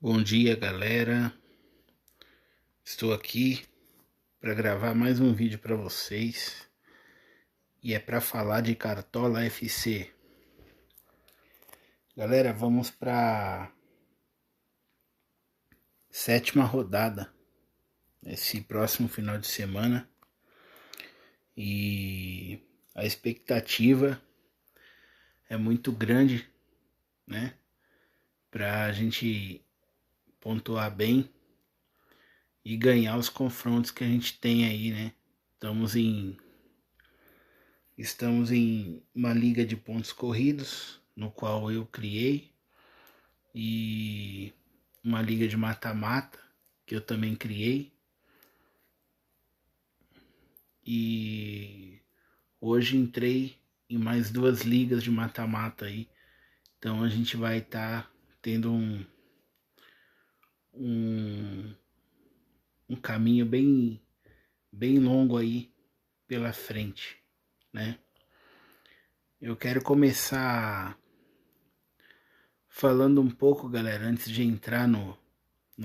Bom dia, galera. Estou aqui para gravar mais um vídeo para vocês e é para falar de Cartola FC. Galera, vamos para sétima rodada esse próximo final de semana e a expectativa é muito grande, né? Para a gente pontuar bem e ganhar os confrontos que a gente tem aí, né? Estamos em uma liga de pontos corridos, no qual eu criei, e uma liga de mata-mata, que eu também criei. E hoje entrei em mais duas ligas de mata-mata aí. Então a gente vai estar tendo um caminho bem longo aí pela frente, né? Eu quero começar falando um pouco, galera, antes de entrar no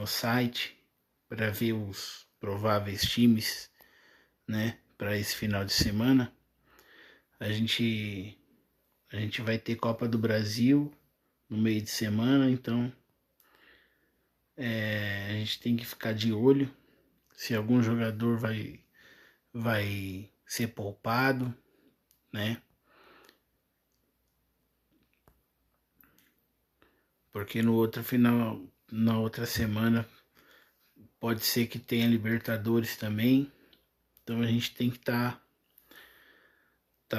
site para ver os prováveis times, né, para esse final de semana. A gente vai ter Copa do Brasil no meio de semana, então a gente tem que ficar de olho se algum jogador vai ser poupado, né? Porque na outra semana pode ser que tenha Libertadores também. Então a gente tem que tá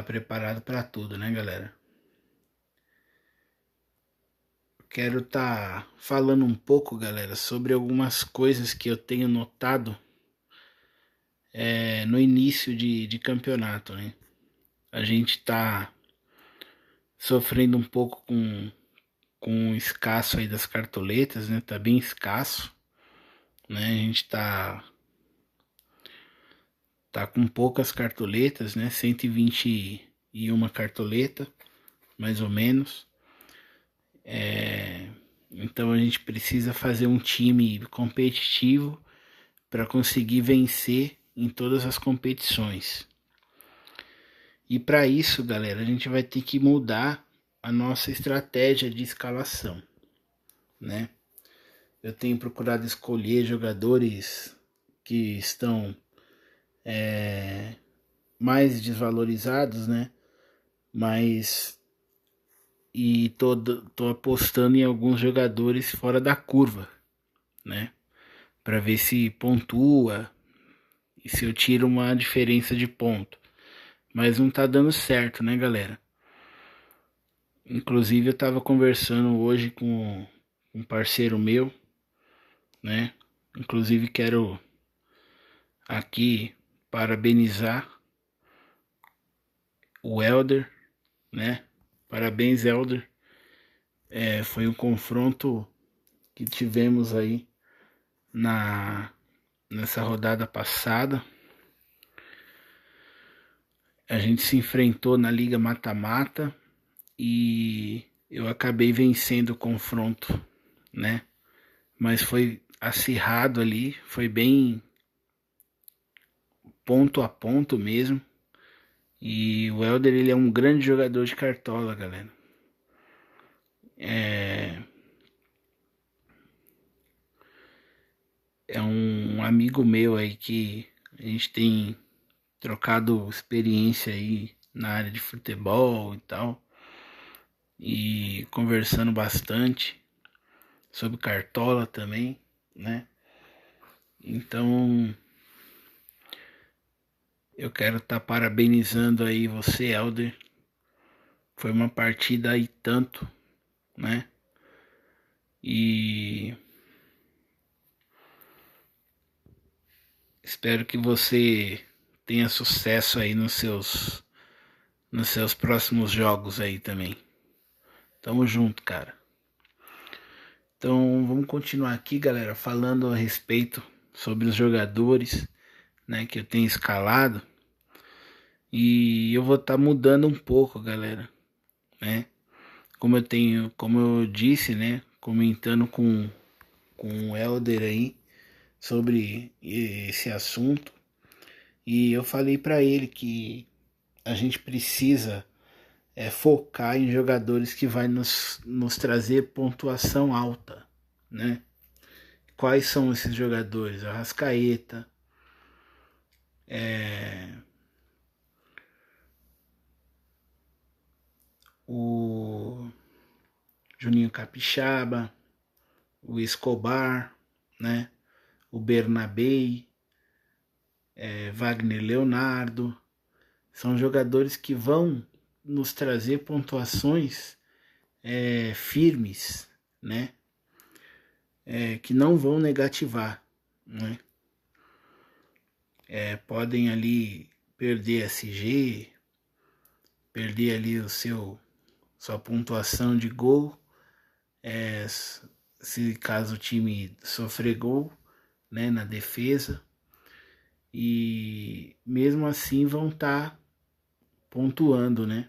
preparado para tudo, né, galera? Quero falando um pouco, galera, sobre algumas coisas que eu tenho notado no início de campeonato, né? A gente tá sofrendo um pouco com o escasso aí das cartoletas, né? Tá bem escasso, né? A gente tá com poucas cartoletas, né? 121 cartoleta, mais ou menos. Então a gente precisa fazer um time competitivo para conseguir vencer em todas as competições. E para isso, galera, a gente vai ter que mudar a nossa estratégia de escalação, né? Eu tenho procurado escolher jogadores que estão mais desvalorizados, né? E tô apostando em alguns jogadores fora da curva, né? Para ver se pontua e se eu tiro uma diferença de ponto. Mas não tá dando certo, né, galera? Inclusive eu tava conversando hoje com um parceiro meu, né? Inclusive quero aqui parabenizar o Elder, né? Parabéns, Elder. Foi um confronto que tivemos aí nessa rodada passada. A gente se enfrentou na Liga Mata-Mata e eu acabei vencendo o confronto, né? Mas foi acirrado ali, foi bem ponto a ponto mesmo. E o Elder, ele é um grande jogador de cartola, galera. É um amigo meu aí que a gente tem trocado experiência aí na área de futebol e tal. E conversando bastante sobre cartola também, né? Então eu quero parabenizando aí você, Elder. Foi uma partida aí tanto, né? E espero que você tenha sucesso aí nos seus próximos jogos aí também. Tamo junto, cara. Então vamos continuar aqui, galera, falando a respeito sobre os jogadores, né, que eu tenho escalado. E eu vou estar mudando um pouco, galera, né? Como eu disse, né, comentando com com o Helder aí sobre esse assunto. E eu falei para ele que a gente precisa focar em jogadores que vai nos trazer pontuação alta, né? Quais são esses jogadores? Arrascaeta, o Juninho Capixaba, o Escobar, né? O Bernabei, Wagner Leonardo. São jogadores que vão nos trazer pontuações firmes, né? Que não vão negativar, né? Podem ali perder SG, perder ali sua pontuação de gol, se caso o time sofrer gol, né, na defesa, e mesmo assim vão estar pontuando, né?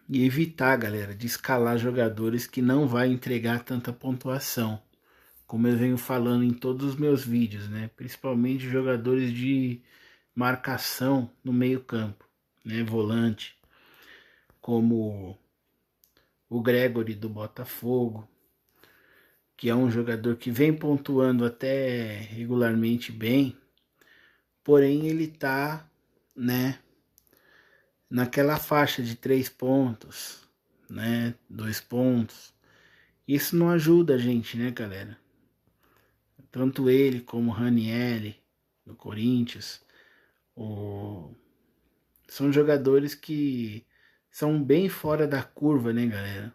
E evitar, galera, de escalar jogadores que não vai entregar tanta pontuação, como eu venho falando em todos os meus vídeos, né? Principalmente jogadores de marcação no meio campo, né? Volante, como o Gregory do Botafogo, que é um jogador que vem pontuando até regularmente bem, porém ele tá, né, naquela faixa de 3 pontos, né, 2 pontos. Isso não ajuda a gente, né, galera? Tanto ele como o Ranieri do Corinthians, são jogadores que são bem fora da curva, né, galera?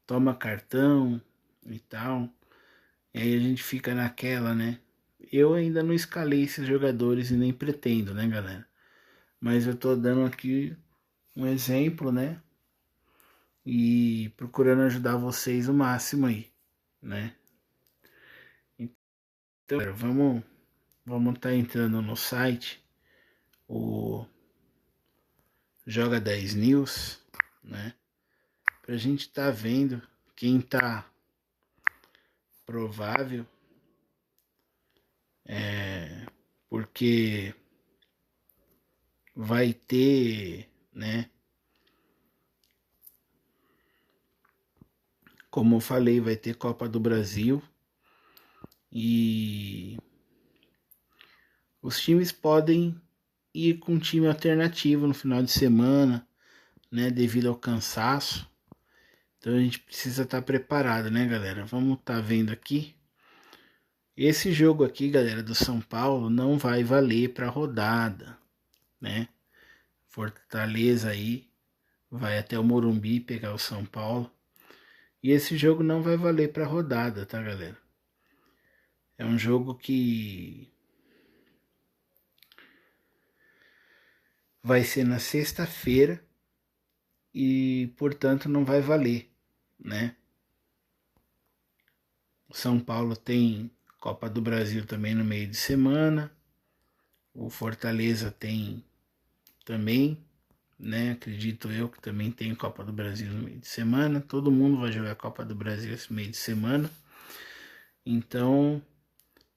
Toma cartão e tal, e aí a gente fica naquela, né? Eu ainda não escalei esses jogadores e nem pretendo, né, galera? Mas eu tô dando aqui um exemplo, né? E procurando ajudar vocês o máximo aí, né? Então, vamos tá entrando no site, o Joga 10 News, né? Pra gente tá vendo quem tá provável, porque vai ter, né? Como eu falei, vai ter Copa do Brasil e os times podem ir com um time alternativo no final de semana, né? Devido ao cansaço. Então a gente precisa estar preparado, né, galera? Vamos estar vendo aqui. Esse jogo aqui, galera, do São Paulo não vai valer para rodada, né? Fortaleza aí vai até o Morumbi pegar o São Paulo. E esse jogo não vai valer para rodada, tá, galera? É um jogo que vai ser na sexta-feira e, portanto, não vai valer, né? O São Paulo tem Copa do Brasil também no meio de semana. O Fortaleza tem também, né? Acredito eu que também tem Copa do Brasil no meio de semana. Todo mundo vai jogar Copa do Brasil esse meio de semana. Então,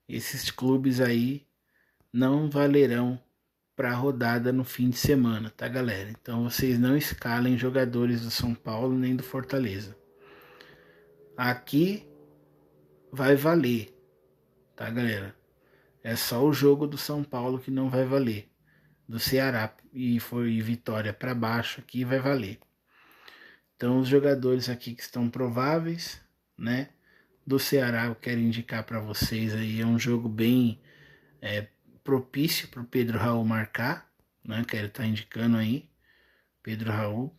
esses clubes aí não valerão para a rodada no fim de semana, tá, galera? Então vocês não escalem jogadores do São Paulo nem do Fortaleza. Aqui vai valer, tá, galera? É só o jogo do São Paulo que não vai valer. Do Ceará e foi vitória para baixo aqui vai valer. Então os jogadores aqui que estão prováveis, né? Do Ceará eu quero indicar para vocês aí, é um jogo bem propício para o Pedro Raul marcar, né? Quero estar indicando aí. Pedro Raul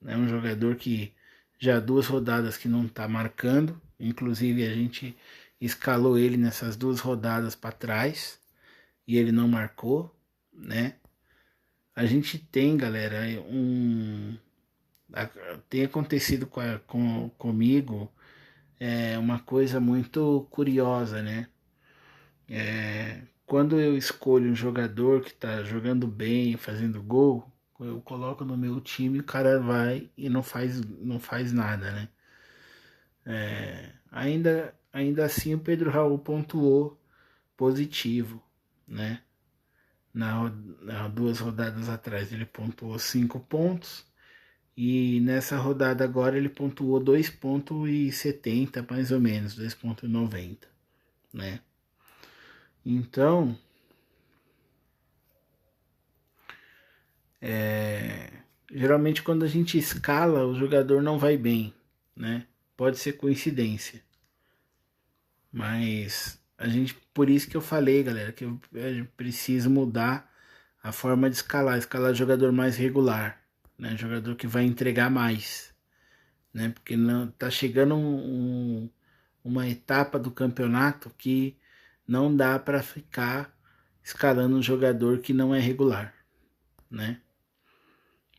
é um jogador que já 2 rodadas que não está marcando, inclusive a gente escalou ele nessas 2 rodadas para trás e ele não marcou, né? A gente tem, galera, tem acontecido comigo uma coisa muito curiosa, né? Quando eu escolho um jogador que está jogando bem, fazendo gol, eu coloco no meu time, o cara vai e não faz nada, né? Ainda assim o Pedro Raul pontuou positivo, né? Na 2 rodadas atrás ele pontuou 5 pontos. E nessa rodada agora ele pontuou 2,70 mais ou menos, 2,90, né? Então, geralmente quando a gente escala, o jogador não vai bem, né? Pode ser coincidência. Mas por isso que eu falei, galera, que eu preciso mudar a forma de escalar jogador mais regular, né? Jogador que vai entregar mais, né? Porque não tá chegando uma etapa do campeonato que não dá para ficar escalando um jogador que não é regular, né?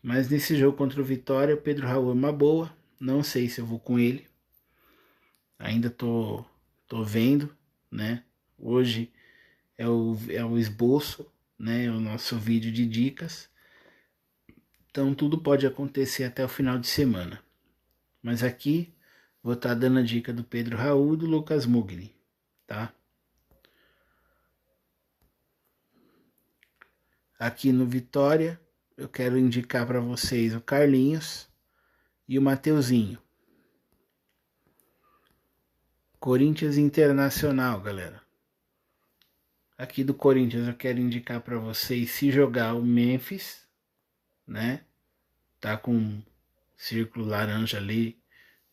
Mas nesse jogo contra o Vitória, o Pedro Raul é uma boa. Não sei se eu vou com ele. Ainda tô vendo, né? Hoje é o esboço, né? É o nosso vídeo de dicas. Então tudo pode acontecer até o final de semana. Mas aqui vou estar dando a dica do Pedro Raul e do Lucas Mugni, tá? Aqui no Vitória, eu quero indicar para vocês o Carlinhos e o Mateuzinho. Corinthians Internacional, galera. Aqui do Corinthians eu quero indicar para vocês, se jogar o Memphis, né? Tá com um círculo laranja ali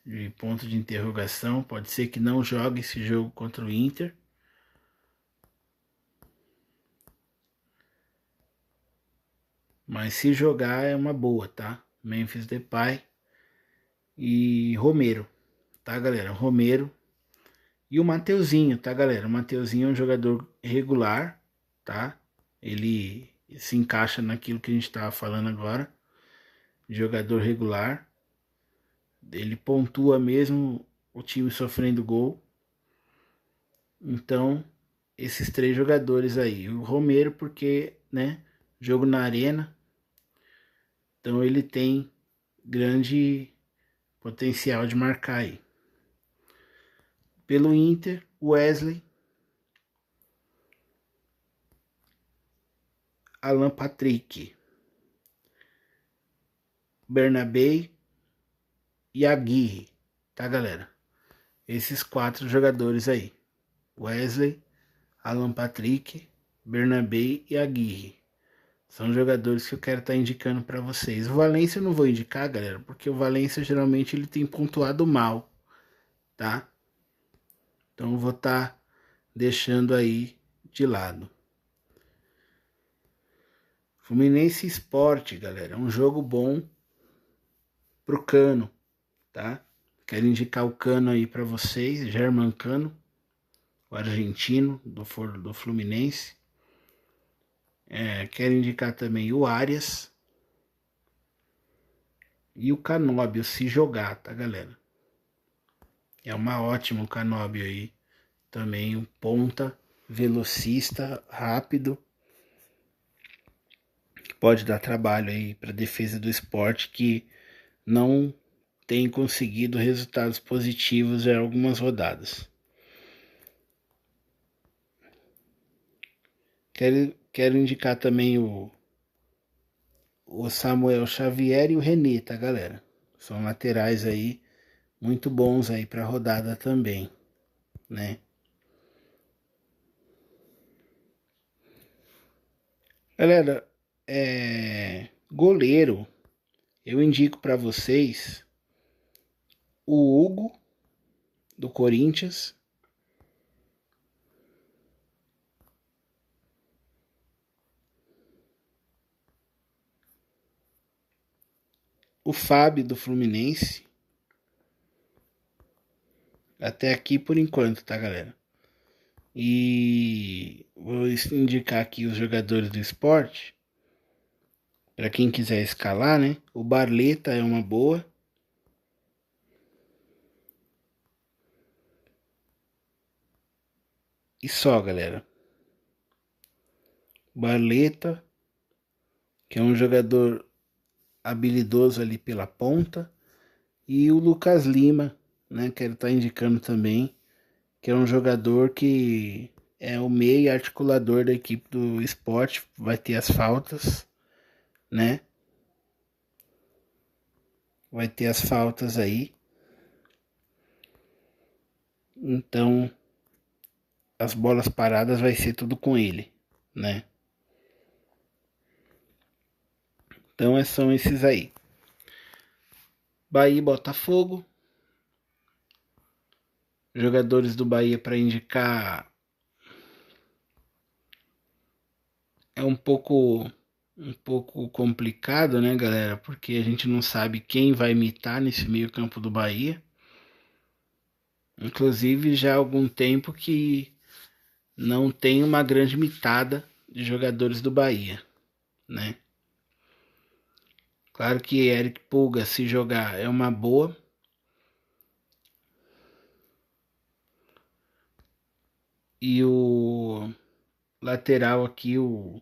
de ponto de interrogação. Pode ser que não jogue esse jogo contra o Inter. Mas se jogar é uma boa, tá? Memphis Depay e Romero, tá, galera? Romero e o Mateuzinho, tá, galera? O Mateuzinho é um jogador regular, tá? Ele se encaixa naquilo que a gente tava falando agora. Jogador regular. Ele pontua mesmo o time sofrendo gol. Então, esses 3 jogadores aí. O Romero, porque, né? Jogo na arena. Então ele tem grande potencial de marcar aí. Pelo Inter, Wesley, Alan Patrick, Bernabé e Aguirre, tá, galera? Esses 4 jogadores aí. Wesley, Alan Patrick, Bernabé e Aguirre. São jogadores que eu quero estar indicando para vocês. O Valência eu não vou indicar, galera, porque o Valência geralmente ele tem pontuado mal, tá? Então eu vou estar deixando aí de lado. Fluminense Sport, galera, é um jogo bom pro Cano, tá? Quero indicar o Cano aí para vocês, Germán Cano, o argentino do Fluminense. Quero indicar também o Arias e o Canóbio, se jogar, tá, galera? É uma ótima o Canóbio aí, também um ponta, velocista, rápido, que pode dar trabalho aí para defesa do esporte, que não tem conseguido resultados positivos em algumas rodadas. Quero indicar também o Samuel Xavier e o René, tá, galera? São laterais aí muito bons aí para rodada também, né? Galera, goleiro, eu indico para vocês o Hugo do Corinthians, o Fábio do Fluminense. Até aqui por enquanto, tá, galera? E vou indicar aqui os jogadores do esporte. Para quem quiser escalar, né? O Barleta é uma boa. E só, galera. Barleta, que é um jogador habilidoso ali pela ponta. E o Lucas Lima, né? Quero estar indicando também, que é um jogador que é o meio articulador da equipe do Sport, vai ter as faltas, né? Vai ter as faltas aí. Então, as bolas paradas vai ser tudo com ele, né? Então, são esses aí. Bahia e Botafogo. Jogadores do Bahia para indicar é um pouco complicado, né, galera? Porque a gente não sabe quem vai imitar nesse meio-campo do Bahia. Inclusive, já há algum tempo que não tem uma grande mitada de jogadores do Bahia, né? Claro que Eric Pulga, se jogar, é uma boa. E o lateral aqui, o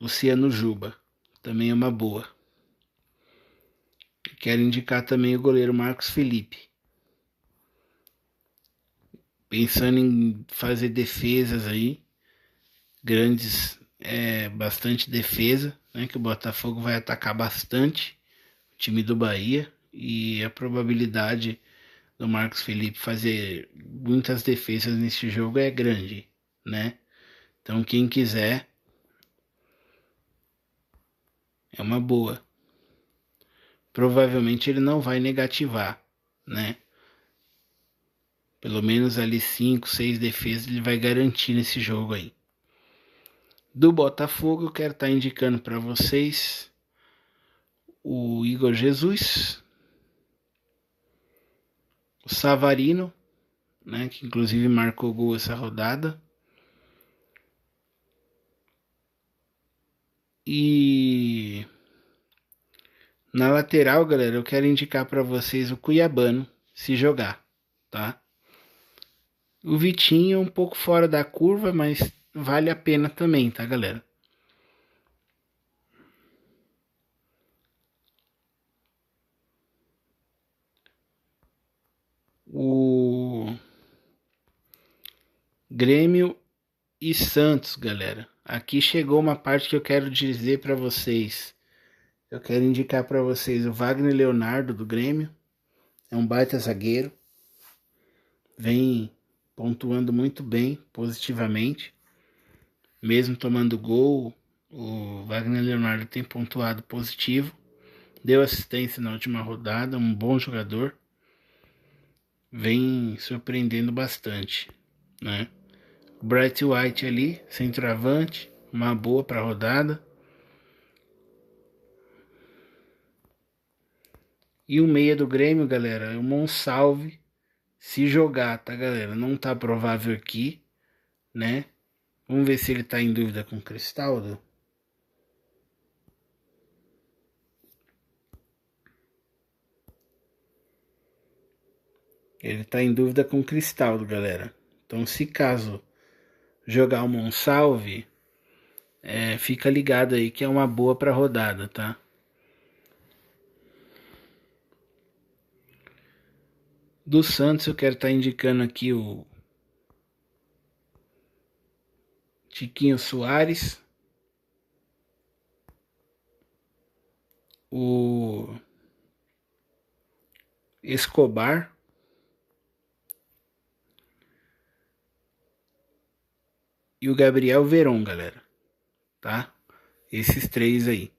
Luciano Juba, também é uma boa. Quero indicar também o goleiro Marcos Felipe. Pensando em fazer defesas aí, grandes, bastante defesa, né? Que o Botafogo vai atacar bastante o time do Bahia e a probabilidade do Marcos Felipe fazer muitas defesas nesse jogo é grande, né? Então quem quiser é uma boa. Provavelmente ele não vai negativar, né? Pelo menos ali 5, 6 defesas ele vai garantir nesse jogo aí. Do Botafogo eu quero estar indicando para vocês o Igor Jesus, o Savarino, né, que inclusive marcou gol essa rodada. E na lateral, galera, eu quero indicar para vocês o Cuiabano, se jogar, tá? O Vitinho é um pouco fora da curva, mas vale a pena também, tá, galera? O Grêmio e Santos, galera. Aqui chegou uma parte que eu quero dizer para vocês. Eu quero indicar para vocês o Wagner Leonardo do Grêmio. É um baita zagueiro. Vem pontuando muito bem, positivamente. Mesmo tomando gol, o Wagner Leonardo tem pontuado positivo. Deu assistência na última rodada, um bom jogador. Vem surpreendendo bastante, né? O Bright White ali, centroavante, uma boa para a rodada. E o meia do Grêmio, galera, é o Monsalve. Se jogar, tá, galera? Não tá provável aqui, né? Vamos ver se ele tá em dúvida com o Cristaldo. Ele tá em dúvida com o Cristaldo, galera. Então, se caso jogar o Monsalve, fica ligado aí que é uma boa pra rodada, tá? Do Santos eu quero estar indicando aqui o Tiquinho Soares, o Escobar e o Gabriel Veron, galera, tá? Esses três aí.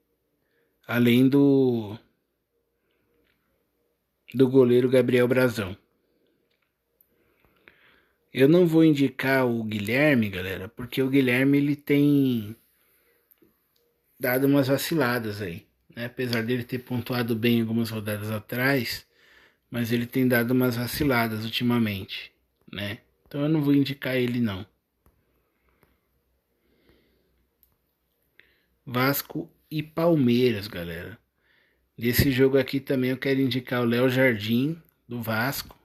Além do goleiro Gabriel Brazão. Eu não vou indicar o Guilherme, galera, porque o Guilherme ele tem dado umas vaciladas aí, né? Apesar dele ter pontuado bem algumas rodadas atrás, mas ele tem dado umas vaciladas ultimamente, né? Então eu não vou indicar ele não. Vasco e Palmeiras, galera. Desse jogo aqui também eu quero indicar o Léo Jardim do Vasco.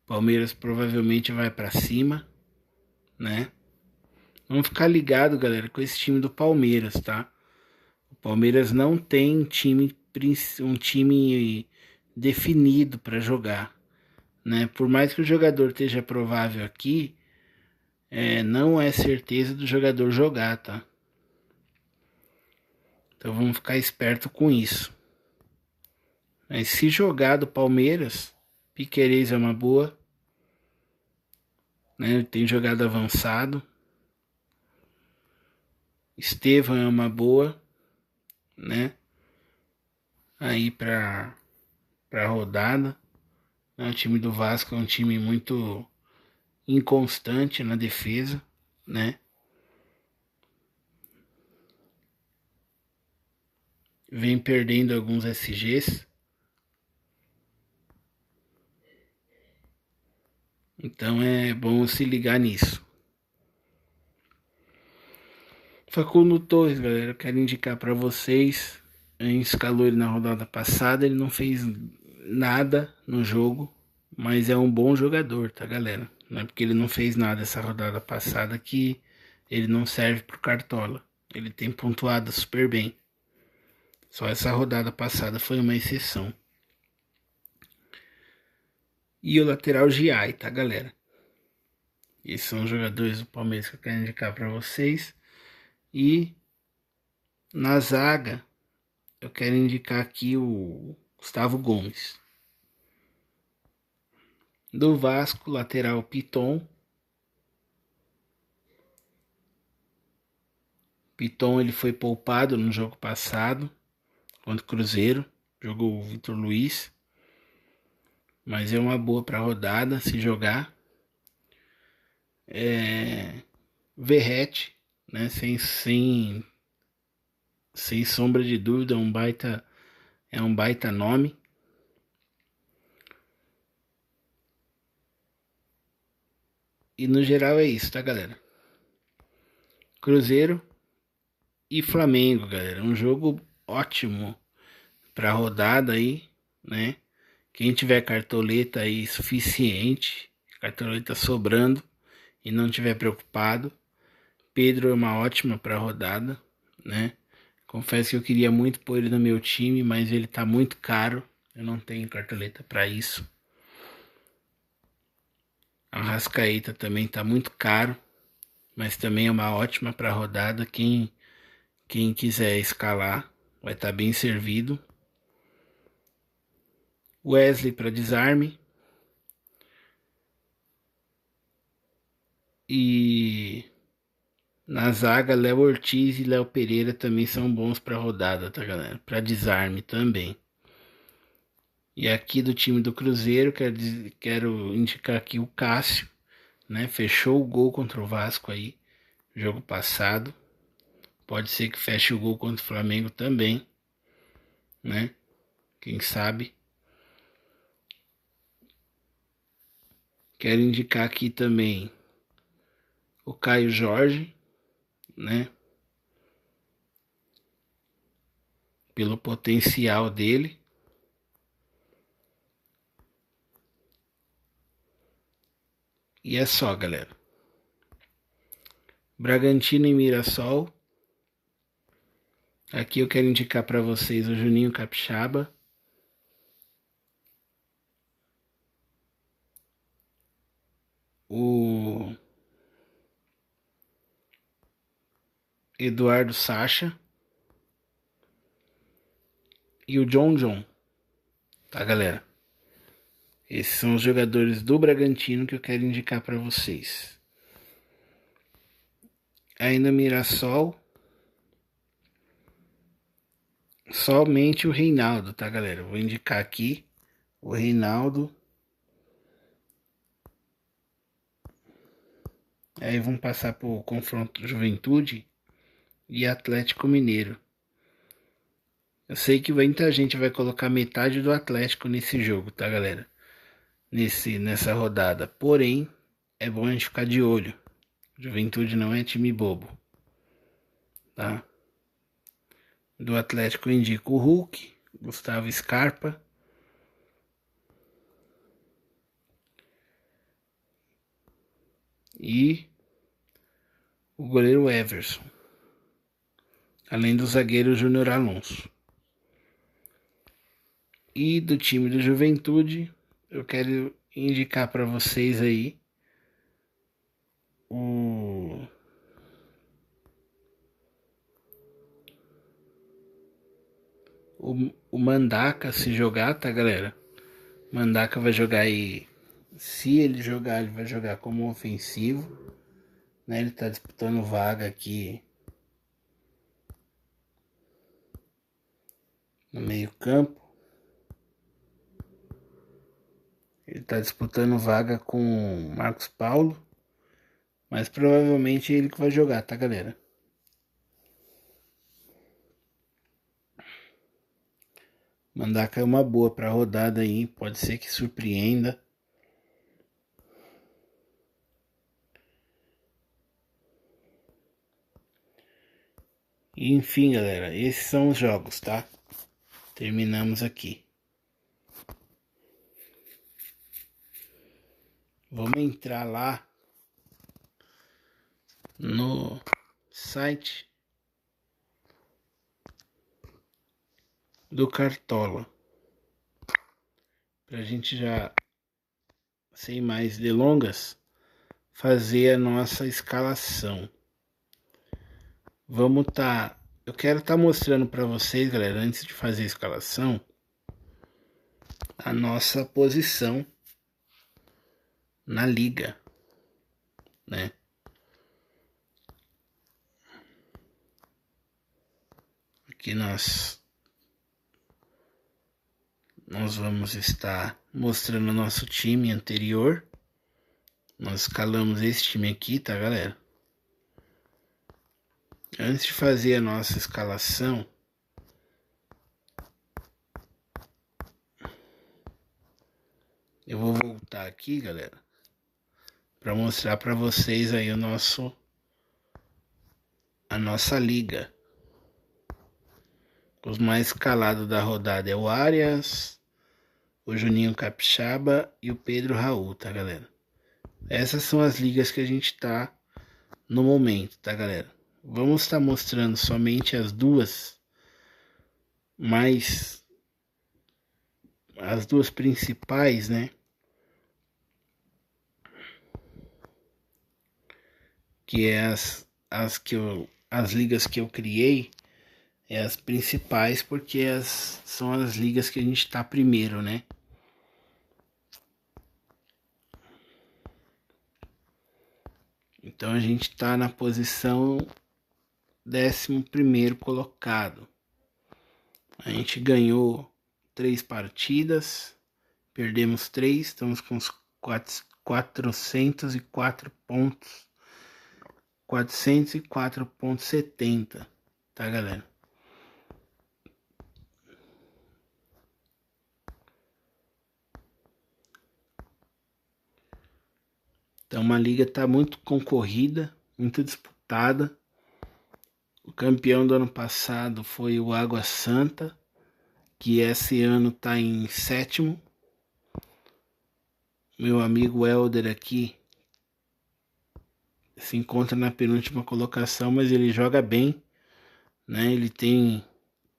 Palmeiras provavelmente vai para cima, né? Vamos ficar ligado, galera, com esse time do Palmeiras, tá? O Palmeiras não tem um time definido para jogar, né? Por mais que o jogador esteja provável aqui, não é certeza do jogador jogar, tá? Então vamos ficar esperto com isso. Mas se jogar do Palmeiras, Piquerez é uma boa, né? Ele tem jogado avançado. Estevão é uma boa, né? Aí para rodada. O time do Vasco é um time muito inconstante na defesa, né? Vem perdendo alguns SGs. Então é bom se ligar nisso. Facundo Torres, galera, eu quero indicar para vocês. A gente escalou ele na rodada passada, ele não fez nada no jogo, mas é um bom jogador, tá, galera? Não é porque ele não fez nada essa rodada passada que ele não serve pro Cartola. Ele tem pontuado super bem. Só essa rodada passada foi uma exceção. E o lateral Giai, tá, galera? Esses são os jogadores do Palmeiras que eu quero indicar para vocês. E na zaga, eu quero indicar aqui o Gustavo Gomes. Do Vasco, lateral Piton. Piton ele foi poupado no jogo passado contra o Cruzeiro. Jogou o Vitor Luiz. Mas é uma boa para rodada se jogar. Verrete, né? Sem sombra de dúvida, é um baita nome. E no geral é isso, tá, galera? Cruzeiro e Flamengo, galera. Um jogo ótimo pra rodada aí, né? Quem tiver cartoleta aí suficiente, cartoleta sobrando e não tiver preocupado, Pedro é uma ótima pra rodada, né? Confesso que eu queria muito pôr ele no meu time, mas ele tá muito caro. Eu não tenho cartoleta pra isso. Arrascaeta também tá muito caro, mas também é uma ótima para rodada. Quem quiser escalar vai estar bem servido. Wesley para desarme. E na zaga, Léo Ortiz e Léo Pereira também são bons para rodada, tá, galera? Para desarme também. E aqui do time do Cruzeiro, quero indicar aqui o Cássio, né? Fechou o gol contra o Vasco aí, jogo passado. Pode ser que feche o gol contra o Flamengo também, né? Quem sabe. Quero indicar aqui também o Caio Jorge, né? Pelo potencial dele. E é só, galera. Bragantino e Mirassol. Aqui eu quero indicar para vocês o Juninho Capixaba. O Eduardo Sacha. E o John. Tá, galera? Esses são os jogadores do Bragantino que eu quero indicar para vocês. Aí no Mirassol, somente o Reinaldo, tá, galera? Vou indicar aqui o Reinaldo. Aí vamos passar pro confronto Juventude e Atlético Mineiro. Eu sei que muita gente vai colocar metade do Atlético nesse jogo, tá, galera? Nessa rodada. Porém, é bom a gente ficar de olho. Juventude não é time bobo, tá? Do Atlético eu indico o Hulk, Gustavo Scarpa. E o goleiro Everson. Além do zagueiro Júnior Alonso. E do time do Juventude, eu quero indicar para vocês aí o Mandaka se jogar, tá, galera? Mandaka vai jogar aí. Se ele jogar, ele vai jogar como ofensivo, né? Ele tá disputando vaga aqui no meio-campo. Ele tá disputando vaga com Marcos Paulo, mas provavelmente é ele que vai jogar, tá, galera? Mandaka é uma boa pra rodada aí, pode ser que surpreenda. E, enfim, galera, esses são os jogos, tá? Terminamos aqui. Vamos entrar lá no site do Cartola, pra gente já, sem mais delongas, fazer a nossa escalação. Eu quero estar mostrando para vocês, galera, antes de fazer a escalação, a nossa posição na liga, né? Aqui nós vamos estar mostrando o nosso time anterior. Nós escalamos esse time aqui, tá, galera? Antes de fazer a nossa escalação, eu vou voltar aqui, galera, para mostrar para vocês aí a nossa liga. Os mais escalados da rodada é o Arias, o Juninho Capixaba e o Pedro Raul, tá, galera? Essas são as ligas que a gente tá no momento, tá, galera? Vamos estar mostrando somente as duas principais, né? Que é as ligas que eu criei, é as principais porque são as ligas que a gente tá primeiro, né? Então a gente tá na posição 11º colocado. A gente ganhou 3 partidas, perdemos 3, estamos com os 404 pontos. 404,70, tá, galera? Então uma liga tá muito concorrida, muito disputada. O campeão do ano passado foi o Água Santa, que esse ano tá em 7º. Meu amigo Helder aqui se encontra na penúltima colocação, mas ele joga bem, né?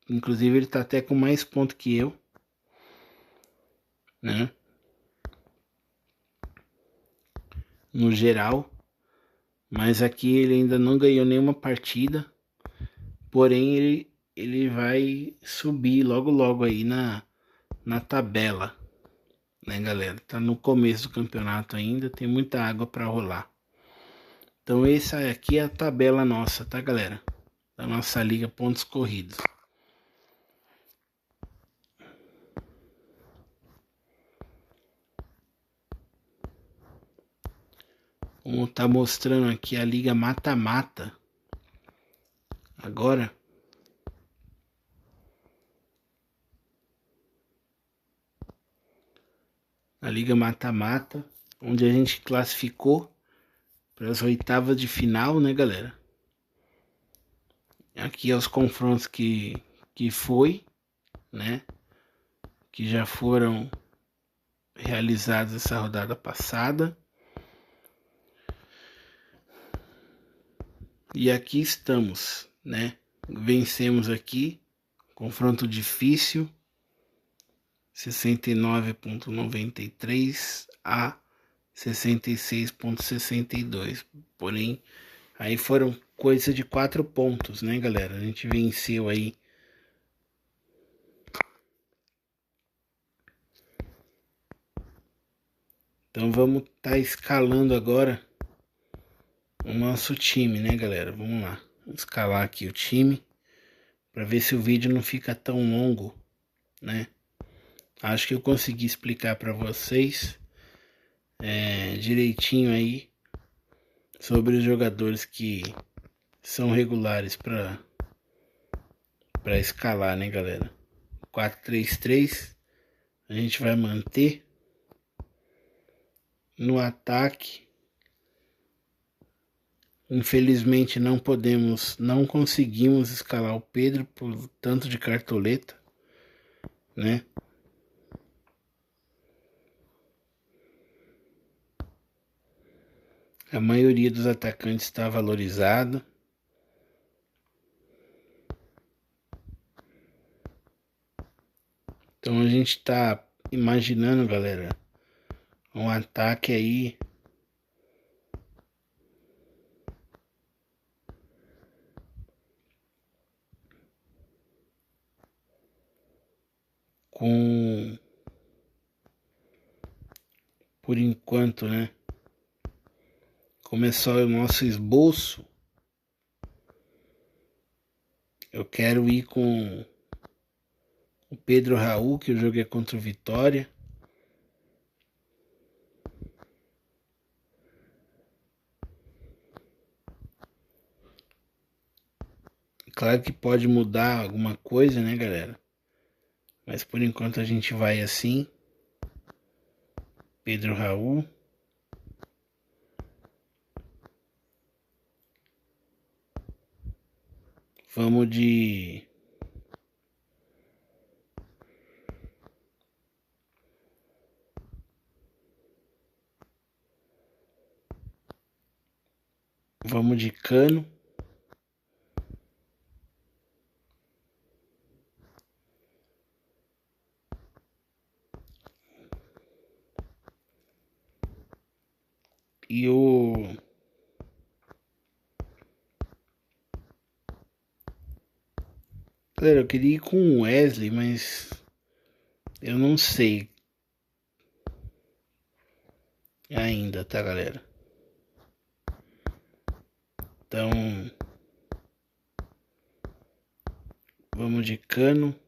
Inclusive ele tá até com mais pontos que eu, né? No geral, mas aqui ele ainda não ganhou nenhuma partida, porém ele vai subir logo aí na tabela, né, galera? Tá no começo do campeonato ainda, tem muita água para rolar. Então essa aqui é a tabela nossa, tá, galera? Da nossa liga pontos corridos. Como tá mostrando aqui a liga mata-mata. Agora a liga mata-mata, onde a gente classificou para as oitavas de final, né, galera? Aqui é os confrontos que foi, né? Que já foram realizados essa rodada passada. E aqui estamos, né? Vencemos aqui, confronto difícil. 69,93 a 66,62. Porém, aí foram coisa de 4 pontos, né, galera? A gente venceu aí. Então vamos estar escalando agora o nosso time, né, galera? Vamos lá. Vou escalar aqui o time para ver se o vídeo não fica tão longo, né? Acho que eu consegui explicar para vocês direitinho aí sobre os jogadores que são regulares para escalar, né, galera? 4-3-3 a gente vai manter. No ataque, infelizmente não conseguimos escalar o Pedro por tanto de cartoleta, né? A maioria dos atacantes está valorizado. Então a gente está imaginando, galera, um ataque aí com, por enquanto, né? Começar o nosso esboço. Eu quero ir com o Pedro Raul, que o jogo é contra o Vitória. Claro que pode mudar alguma coisa, né, galera? Mas por enquanto a gente vai assim. Pedro Raul. Vamos de... Vamos de Cano. E o... Galera, eu queria ir com o Wesley, mas... eu não sei ainda, tá, galera? Então... vamos de Cano.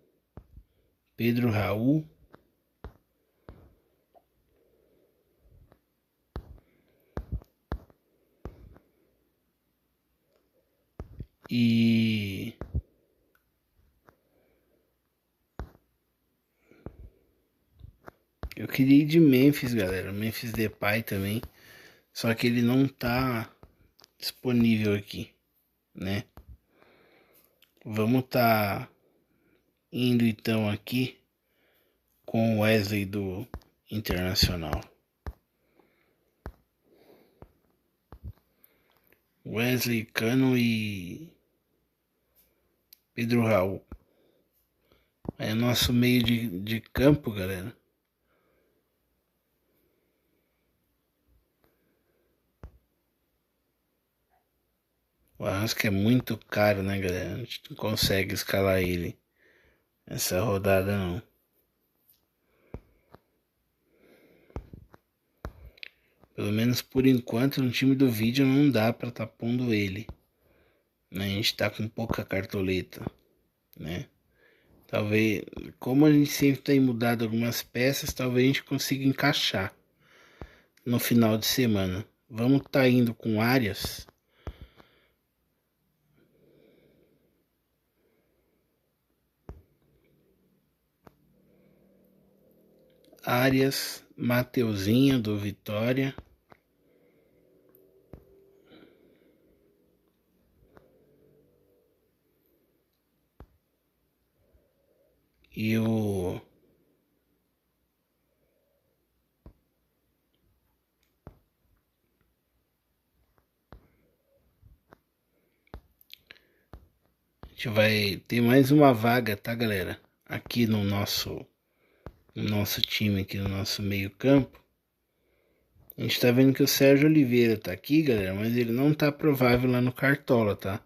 Pedro Raul. E... eu queria ir de Memphis, galera. Memphis Depay também. Só que ele não tá disponível aqui, né? Vamos tá indo então aqui com o Wesley do Internacional. Wesley, Cano e Pedro Raul. É nosso meio de campo, galera. O Arrasca é muito caro, né, galera? A gente não consegue escalar ele essa rodada, não. Pelo menos por enquanto no time do vídeo não dá pra tá pondo ele. A gente tá com pouca cartoleta, né? Talvez, como a gente sempre tem mudado algumas peças, talvez a gente consiga encaixar no final de semana. Vamos tá indo com Arias. Arias, Mateuzinho do Vitória. E o... a gente vai ter mais uma vaga, tá, galera? Aqui no nosso no nosso time aqui, no nosso meio campo. A gente tá vendo que o Sérgio Oliveira tá aqui, galera, mas ele não tá provável lá no Cartola, tá?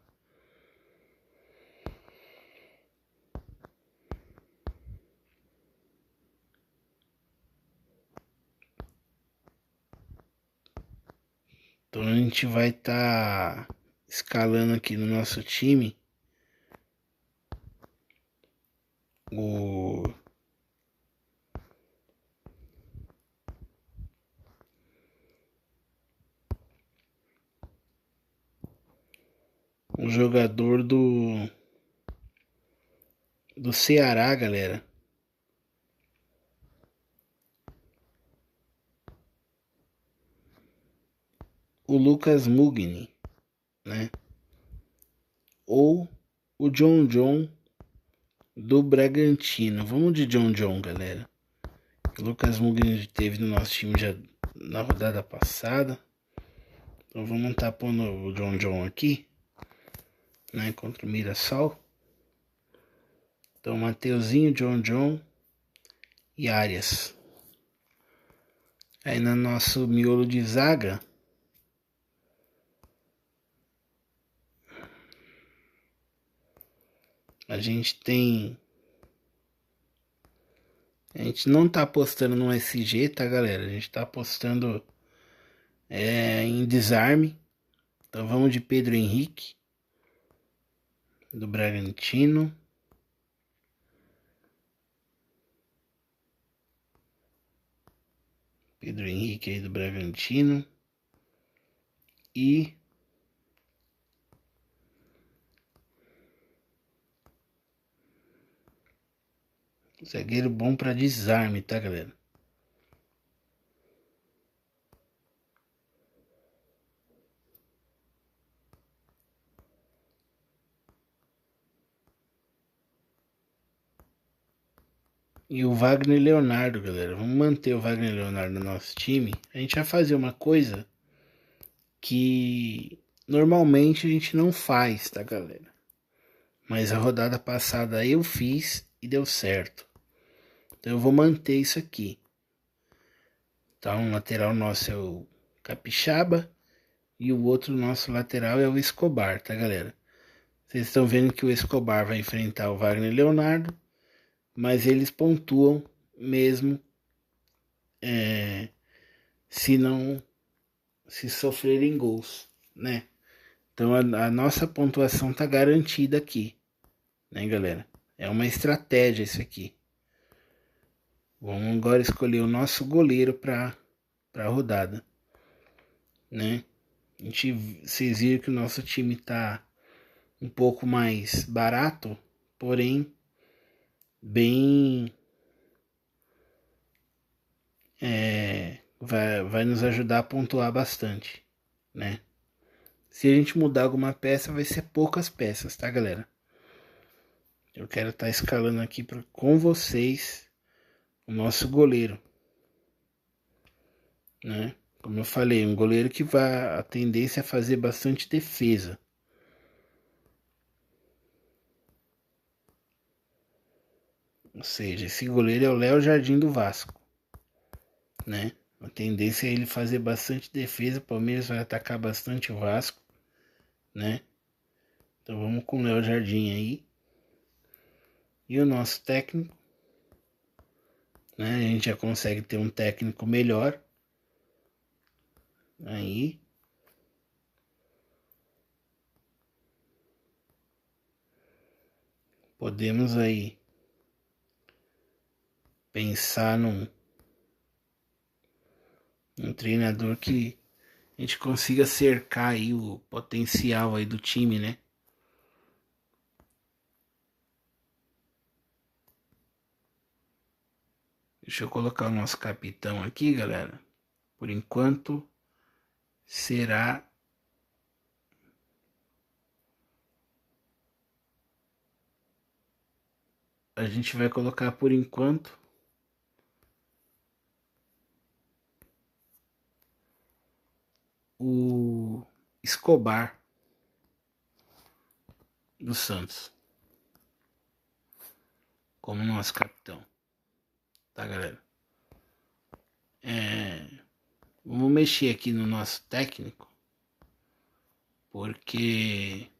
Então a gente vai estar escalando aqui no nosso time o jogador do Ceará, galera. O Lucas Mugni, né? Ou o John do Bragantino. Vamos de John, galera. O Lucas Mugni teve no nosso time já na rodada passada. Então vamos estar pondo o John aqui, né? Contra o Mirassol. Então Mateuzinho, John e Arias. Aí no nosso miolo de zaga, a gente não tá apostando no SG, tá, galera? A gente tá apostando em desarme. Então vamos de Pedro Henrique, do Bragantino. Pedro Henrique aí do Bragantino. E zagueiro bom para desarme, tá, galera? E o Wagner Leonardo, galera. Vamos manter o Wagner Leonardo no nosso time. A gente vai fazer uma coisa que normalmente a gente não faz, tá, galera? Mas a rodada passada eu fiz e deu certo. Então eu vou manter isso aqui. Então o lateral nosso é o Capixaba e o outro nosso lateral é o Escobar, tá, galera? Vocês estão vendo que o Escobar vai enfrentar o Wagner Leonardo, mas eles pontuam mesmo se sofrerem gols, né? Então a nossa pontuação tá garantida aqui, né, galera? É uma estratégia isso aqui. Vamos agora escolher o nosso goleiro para a rodada, né? Vocês viram que o nosso time tá um pouco mais barato, porém bem vai nos ajudar a pontuar bastante, né? Se a gente mudar alguma peça, vai ser poucas peças, tá, galera? Eu quero estar escalando aqui com vocês o nosso goleiro, né? Como eu falei, um goleiro que vai a tendência a fazer bastante defesa. Ou seja, esse goleiro é o Léo Jardim do Vasco, né? A tendência é ele fazer bastante defesa. O Palmeiras vai atacar bastante o Vasco, né? Então vamos com o Léo Jardim aí. E o nosso técnico, né? A gente já consegue ter um técnico melhor. Aí. Podemos aí pensar num treinador que a gente consiga cercar aí o potencial aí do time, né? Deixa eu colocar o nosso capitão aqui, galera. Por enquanto, será a gente vai colocar por enquanto o Escobar do Santos como nosso capitão. tá, galera? Vamos mexer aqui no nosso técnico, porque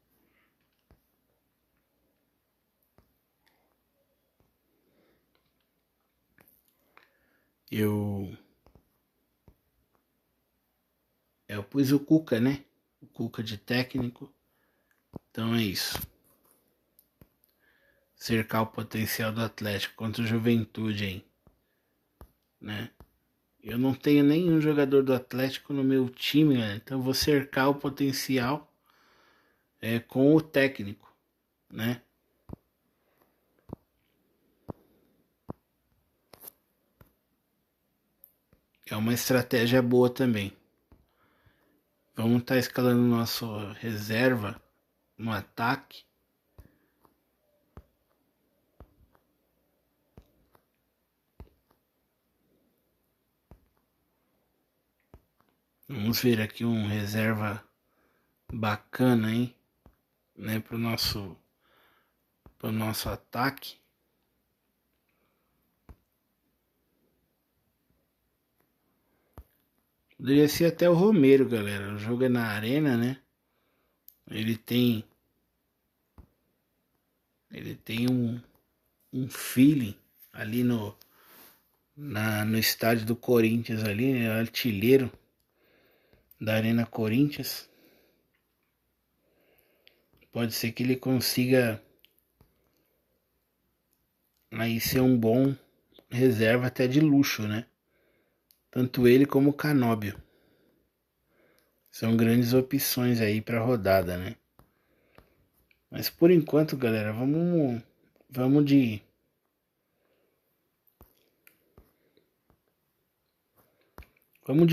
eu pus o Cuca, né? O Cuca de técnico. Então é isso. Cercar o potencial do Atlético contra o Juventude aí, né? Eu não tenho nenhum jogador do Atlético no meu time, né? Então eu vou cercar o potencial com o técnico, né? É uma estratégia boa também. Vamos estar escalando nosso reserva no ataque. Vamos ver aqui um reserva bacana, hein? Né, pro nosso ataque. Poderia ser até o Romero, galera. O jogo é na arena, né? Ele tem um feeling ali no estádio do Corinthians ali, né? Artilheiro da Arena Corinthians. Pode ser que ele consiga aí ser um bom reserva até de luxo, né? Tanto ele como o Canóbio. São grandes opções aí para rodada, né? Mas por enquanto, galera, vamos de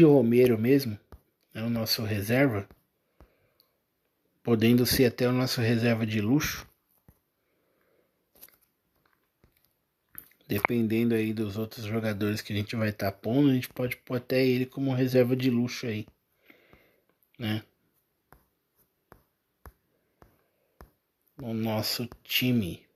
Romero mesmo, é o nosso reserva, podendo ser até o nosso reserva de luxo. Dependendo aí dos outros jogadores que a gente vai estar pondo, a gente pode pôr até ele como reserva de luxo aí, né? No nosso time.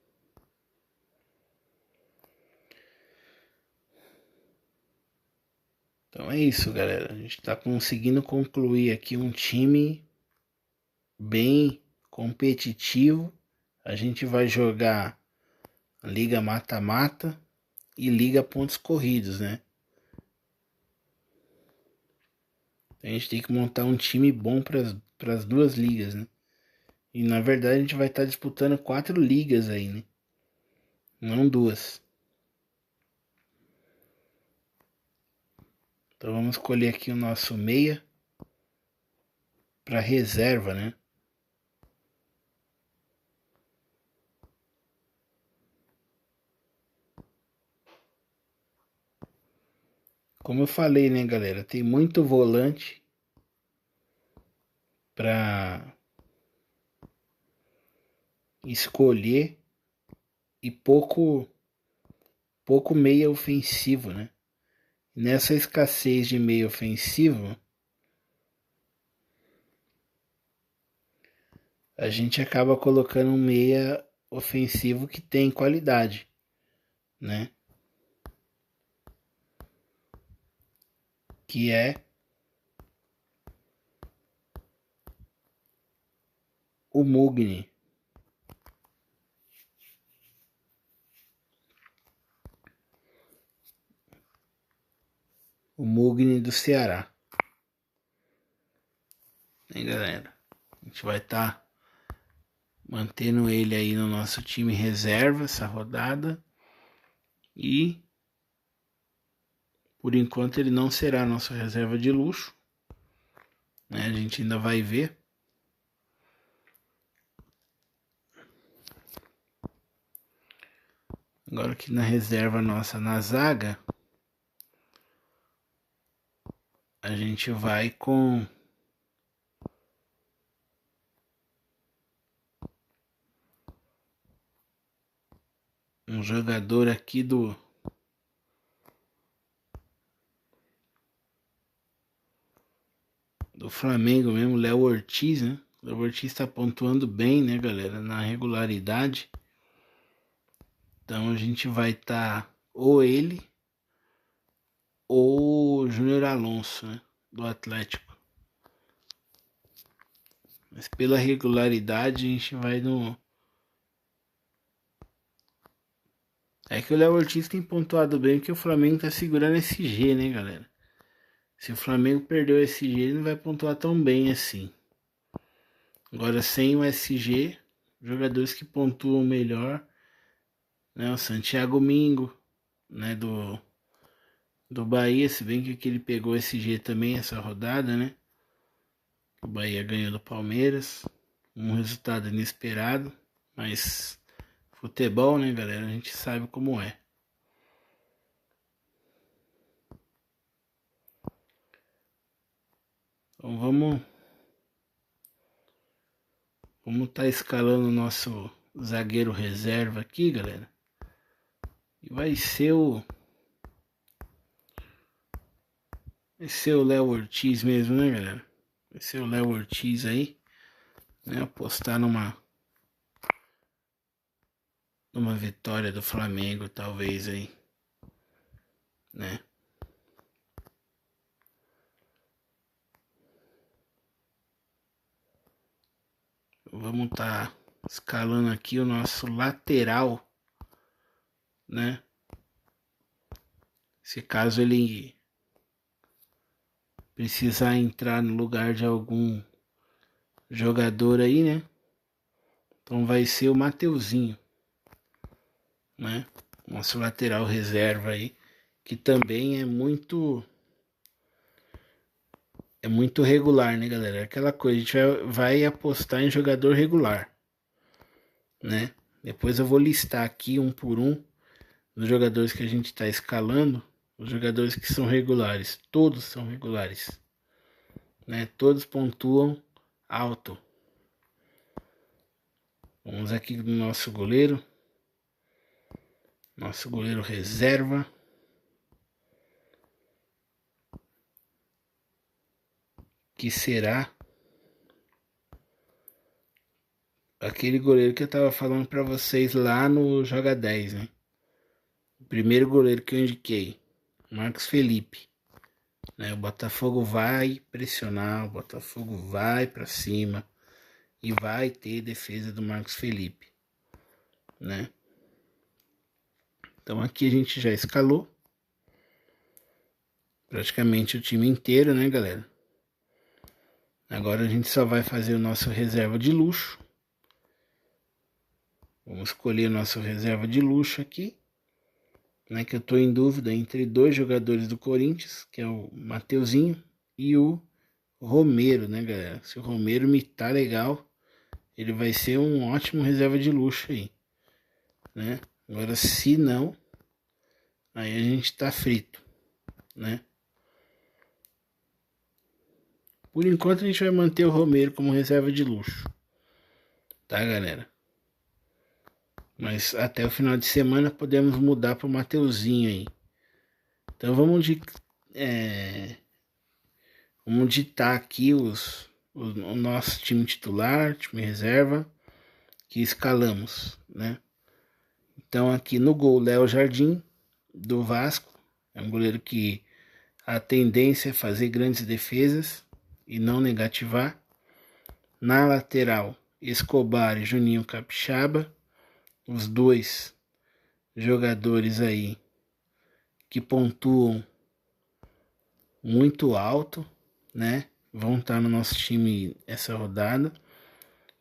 Então é isso, galera. A gente está conseguindo concluir aqui um time bem competitivo. A gente vai jogar Liga Mata-Mata e Liga Pontos Corridos, né? A gente tem que montar um time bom para as duas ligas, né? E na verdade a gente vai estar disputando 4 ligas aí, né? Não 2. Então vamos escolher aqui o nosso meia para reserva, né? Como eu falei, né, galera? Tem muito volante para escolher e pouco meia ofensivo, né? Nessa escassez de meio ofensivo, a gente acaba colocando um meia ofensivo que tem qualidade, né? Que é o Mugni. O Mugni do Ceará. Hein, galera? A gente vai estar mantendo ele aí no nosso time reserva essa rodada. E por enquanto ele não será nossa reserva de luxo, né? A gente ainda vai ver. Agora aqui na reserva nossa na zaga, a gente vai com um jogador aqui do Flamengo mesmo, Léo Ortiz, né? O Léo Ortiz tá pontuando bem, né, galera? Na regularidade. Então a gente vai estar ou ele ou Júnior Alonso, né, do Atlético. Mas pela regularidade a gente vai no... É que o Léo Ortiz tem pontuado bem porque o Flamengo tá segurando esse G, né, galera? Se o Flamengo perdeu esse G, ele não vai pontuar tão bem assim. Agora sem o SG, jogadores que pontuam melhor, né, o Santiago Mingo, né, do Bahia, se bem que ele pegou esse G também essa rodada, né? O Bahia ganhou do Palmeiras, um resultado inesperado, mas futebol, né, galera? A gente sabe como é. Então vamos estar escalando o nosso zagueiro reserva aqui, galera. E vai ser o Léo Ortiz mesmo, né, galera? Vai ser o Léo Ortiz aí, né? Apostar numa vitória do Flamengo, talvez aí, né? Vamos estar escalando aqui o nosso lateral, né? Se caso ele precisar entrar no lugar de algum jogador aí, né? Então vai ser o Mateuzinho, né? Nosso lateral reserva aí, que também é muito regular, né, galera? Aquela coisa, a gente vai apostar em jogador regular, né? Depois eu vou listar aqui um por um os jogadores que a gente está escalando, os jogadores que são regulares, todos são regulares, né? Todos pontuam alto. Vamos aqui no nosso goleiro reserva, que será aquele goleiro que eu tava falando para vocês lá no Joga 10, né? O primeiro goleiro que eu indiquei, Marcos Felipe, né? O Botafogo vai pressionar, o Botafogo vai para cima e vai ter defesa do Marcos Felipe, né? Então aqui a gente já escalou praticamente o time inteiro, né, galera? Agora a gente só vai fazer o nosso reserva de luxo. Vamos escolher o nosso reserva de luxo aqui, né, que eu tô em dúvida entre dois jogadores do Corinthians, que é o Mateuzinho e o Romero, né, galera? Se o Romero me tá legal, ele vai ser um ótimo reserva de luxo aí, né? Agora, se não, aí a gente tá frito, né? Por enquanto a gente vai manter o Romero como reserva de luxo, tá, galera? Mas até o final de semana podemos mudar pro Mateuzinho aí. Então vamos ditar aqui o nosso time titular, time reserva, que escalamos, né? Então aqui no gol, Léo Jardim, do Vasco. É um goleiro que a tendência é fazer grandes defesas e não negativar. Na lateral, Escobar e Juninho Capixaba, os dois jogadores aí que pontuam muito alto, né? Vão estar no nosso time essa rodada.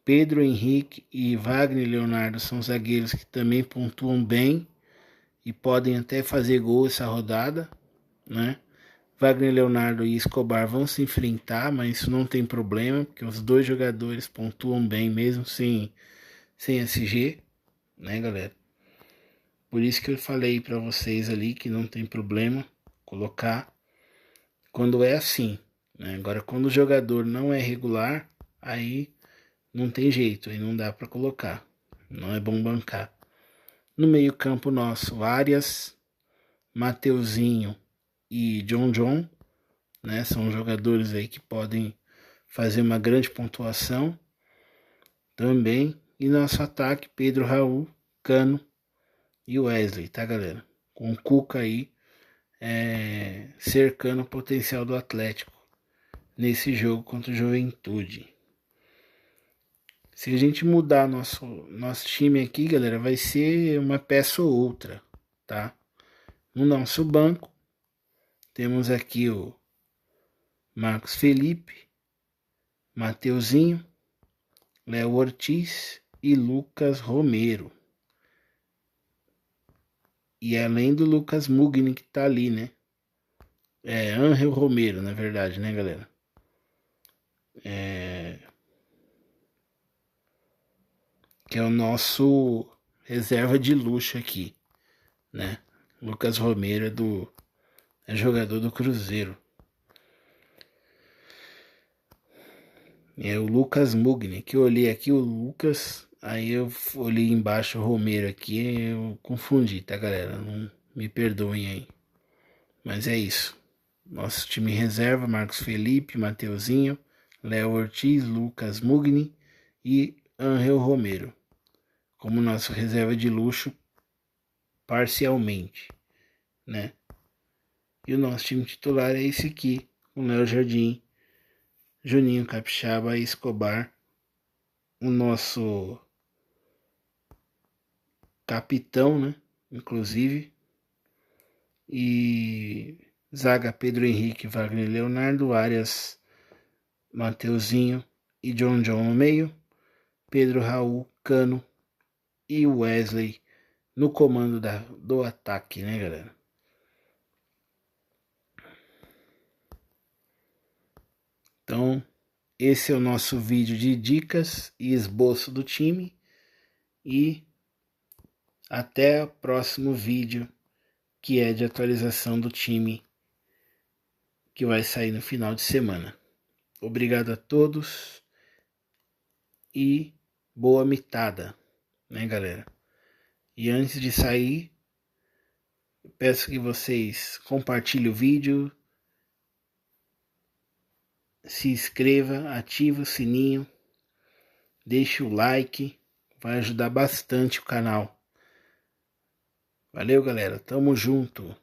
Pedro Henrique e Wagner Leonardo são zagueiros que também pontuam bem e podem até fazer gol essa rodada, né? Wagner Leonardo e Escobar vão se enfrentar, mas isso não tem problema, porque os dois jogadores pontuam bem mesmo sem SG, né, galera? Por isso que eu falei para vocês ali que não tem problema colocar quando é assim, né? Agora, quando o jogador não é regular, aí não tem jeito, aí não dá para colocar, não é bom bancar. No meio campo nosso, Arias, Mateuzinho e John, né? São jogadores aí que podem fazer uma grande pontuação também. E nosso ataque, Pedro Raul, Cano e Wesley, tá, galera? Com o Cuca aí cercando o potencial do Atlético nesse jogo contra o Juventude. Se a gente mudar nosso time aqui, galera, vai ser uma peça ou outra, tá? No nosso banco, temos aqui o Marcos Felipe, Mateuzinho, Léo Ortiz e Lucas Romero. E além do Lucas Mugni que tá ali, né? Ángel Romero, na verdade, né, galera? Que é o nosso reserva de luxo aqui, né? Lucas Romero é jogador do Cruzeiro. É o Lucas Mugni, que eu olhei aqui o Lucas, aí eu olhei embaixo o Romero aqui, eu confundi, tá, galera? Não me perdoem aí. Mas é isso. Nosso time reserva, Marcos Felipe, Mateuzinho, Léo Ortiz, Lucas Mugni e Ángel Romero. Como nosso reserva de luxo, parcialmente, né? E o nosso time titular é esse aqui, com Léo Jardim, Juninho Capixaba e Escobar. O nosso capitão, né? Inclusive. E zaga Pedro Henrique, Wagner Leonardo, Arias, Mateuzinho e John no meio. Pedro Raul, Cano e Wesley no comando do ataque, né, galera? Então, esse é o nosso vídeo de dicas e esboço do time. E até o próximo vídeo, que é de atualização do time, que vai sair no final de semana. Obrigado a todos e boa mitada, né, galera? E antes de sair, peço que vocês compartilhem o vídeo, se inscreva, ative o sininho, deixe o like, vai ajudar bastante o canal. Valeu, galera, tamo junto.